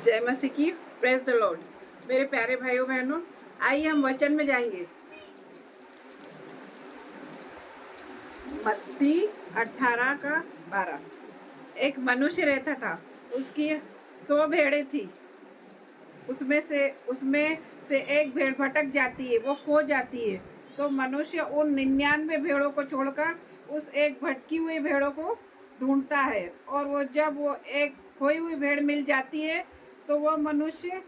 जय मसीह की। Praise the Lord. मेरे प्यारे भाइयों बहनों, आइए हम वचन में जाएंगे। मत्ती 18 का 12। एक मनुष्य रहता था, उसकी 100 भेड़ें थी। उसमें से एक भेड़ भटक जाती है, वो खो जाती है। तो मनुष्य उन 99 भेड़ों को छोड़कर उस एक भटकी हुई भेड़ों को ढूंढता है, और जब वो एक खोई हुई भेड़ मिल जाती है तो वह मनुष्य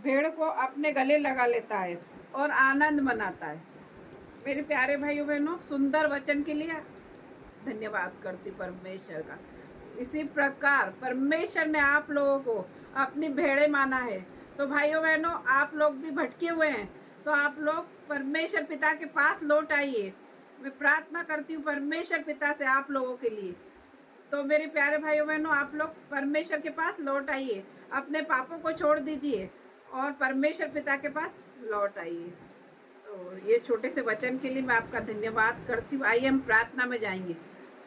भेड़ को अपने गले लगा लेता है और आनंद मनाता है। मेरे प्यारे भाइयों बहनों, सुंदर वचन के लिए धन्यवाद करती परमेश्वर का। इसी प्रकार परमेश्वर ने आप लोगों को अपनी भेड़े माना है। तो भाइयों बहनों, आप लोग भी भटके हुए हैं, तो आप लोग परमेश्वर पिता के पास लौट आइए। मैं प्रार्थना करती हूँ परमेश्वर पिता से आप लोगों के लिए। तो मेरे प्यारे भाइयों बहनों, आप लोग परमेश्वर के पास लौट आइए, अपने पापों को छोड़ दीजिए और परमेश्वर पिता के पास लौट आइए। तो ये छोटे से वचन के लिए मैं आपका धन्यवाद करती हूँ। आइए हम प्रार्थना में जाएंगे।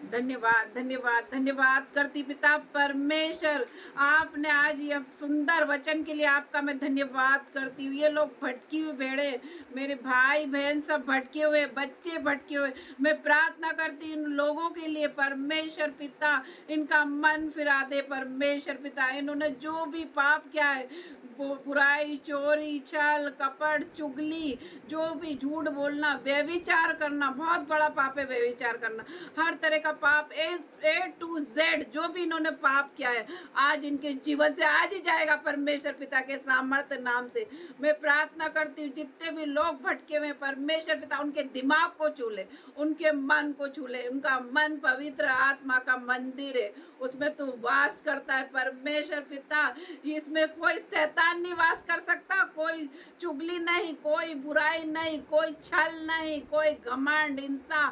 धन्यवाद धन्यवाद धन्यवाद करती पिता परमेश्वर, आपने आज ये सुंदर वचन के लिए आपका मैं धन्यवाद करती हूँ। ये लोग भटकी हुई भेड़े, मेरे भाई बहन सब भटके हुए, बच्चे भटके हुए, मैं प्रार्थना करती हूँ इन लोगों के लिए। परमेश्वर पिता, इनका मन फिरा दे परमेश्वर पिता। इन्होंने जो भी पाप किया है, बुराई, चोरी, छल, कपट, चुगली, जो भी झूठ बोलना, व्यभिचार करना, बहुत बड़ा पाप है व्यभिचार करना। हर तरह का पाप A to Z जो भी इन्होंने पाप किया है, आज इनके जीवन से आज ही जाएगा परमेश्वर पिता के सामर्थ्य नाम से। मैं प्रार्थना करती हूँ जितने भी लोग भटके हुए परमेश्वर पिता उनके दिमाग को छू ले, उनके मन को छू ले। उनका मन पवित्र आत्मा का मंदिर है, उसमें तू वास करता है परमेश्वर पिता। इसमें कोई शैतान नहीं वास कर सकता, कोई चुगली नहीं, कोई बुराई नहीं, कोई छल नहीं, कोई घमंड, हिंसा,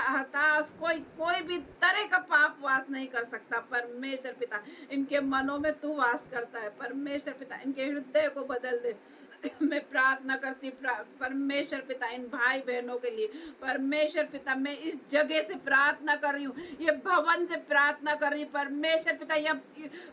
हताश, कोई भी तरह का पाप वास नहीं कर सकता परमेश्वर पिता। इनके मनों में तू वास करता है परमेश्वर पिता, इनके हृदय को बदल दे। मैं प्रार्थना करती परमेश्वर पिता इन भाई बहनों के लिए। परमेश्वर पिता, मैं इस जगह से प्रार्थना कर रही हूँ, ये भवन से प्रार्थना कर रही हूँ परमेश्वर पिता। यह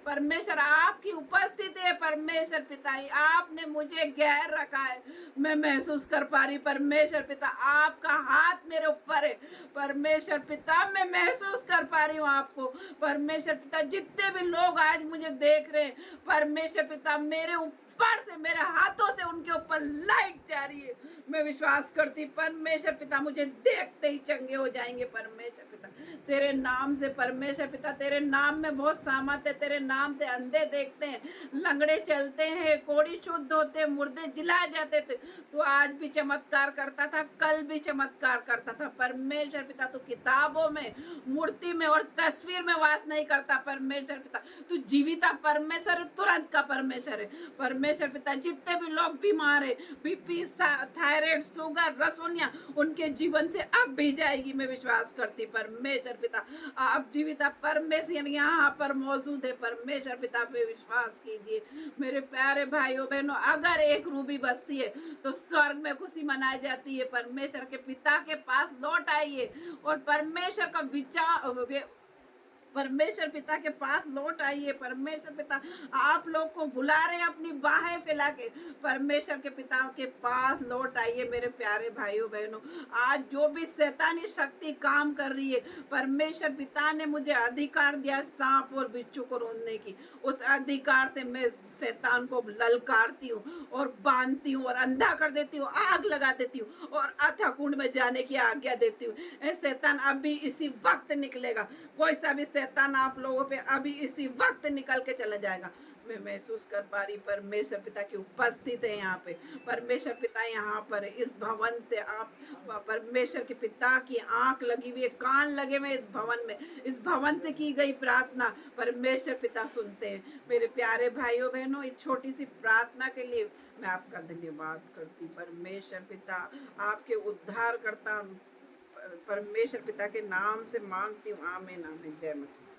परमेश्वर आपकी उपस्थिति है परमेश्वर पिता, आपने मुझे घेर रखा है। मैं महसूस कर पा रही परमेश्वर पिता, आपका हाथ मेरे ऊपर है परमेश्वर पिता। मैं महसूस कर पा रही हूँ आपको परमेश्वर पिता। जितने भी लोग आज मुझे देख रहे हैं परमेश्वर पिता, मेरे ऊपर से, मेरे हाथों से उनके ऊपर लाइट जा रही है। मैं विश्वास करती परमेश्वर पिता, मुझे देखते ही चंगे हो जाएंगे परमेश्वर पिता तेरे नाम से। परमेश्वर पिता, तेरे नाम में बहुत सामर्थ है। तेरे नाम से अंधे देखते हैं, लंगड़े चलते हैं, कोढ़ी शुद्ध होते, मुर्दे जिलाए जाते थे। तो आज भी चमत्कार करता था, कल भी चमत्कार करता था परमेश्वर पिता। तो किताबों में, मूर्ति में और तस्वीर में वास नहीं करता परमेश्वर पिता। तू जीविता परमेश्वर, तुरंत का परमेश्वर है परमेश्वर पिता। जितने भी लोग बीमार है, बीपी, थायराइड, शुगर, रसोनिया, उनके जीवन से अब भी जाएगी। मैं विश्वास करती परमेश्वर पिता, आप जीविता परमेश्वर यहाँ पर मौजूद है परमेश्वर पिता पे विश्वास कीजिए। मेरे प्यारे भाइयों बहनों, अगर एक रूबी बसती है तो स्वर्ग में खुशी मनाई जाती है। परमेश्वर के पिता के पास लौट आइए और परमेश्वर का विचार, परमेश्वर पिता के पास लौट आइए। परमेश्वर पिता आप लोग को बुला रहे हैं अपनी बाहें फैला के। परमेश्वर के पिता के पास लौट आइए मेरे प्यारे भाइयों बहनों। आज जो भी शैतानी शक्ति काम कर रही है, परमेश्वर पिता ने मुझे अधिकार दिया सांप और बिच्छू को रोकने की। उस अधिकार से मैं शैतान को ललकारती हूँ और बांधती हूँ और अंधा कर देती हूँ, आग लगा देती हूँ और अथाह कुंड में जाने की आज्ञा देती हूँ। शैतान अभी इसी वक्त निकलेगा, कोई सा भी शैतान आप लोगों पे अभी इसी वक्त निकल के चला जाएगा। मैं महसूस कर पा रही परमेश्वर पिता की उपस्थित है यहाँ पे। परमेश्वर पिता यहाँ पर है, इस भवन से आप परमेश्वर के पिता की आंख लगी हुई है, कान लगे हुए इस भवन में। इस भवन से की गई प्रार्थना परमेश्वर पिता सुनते हैं। मेरे प्यारे भाइयों बहनों, इस छोटी सी प्रार्थना के लिए मैं आपका धन्यवाद करती परमेश्वर पिता। आपके उद्धार करता परमेश्वर पिता के नाम से मांगती हूँ, आमीन आमीन। जय मसीह।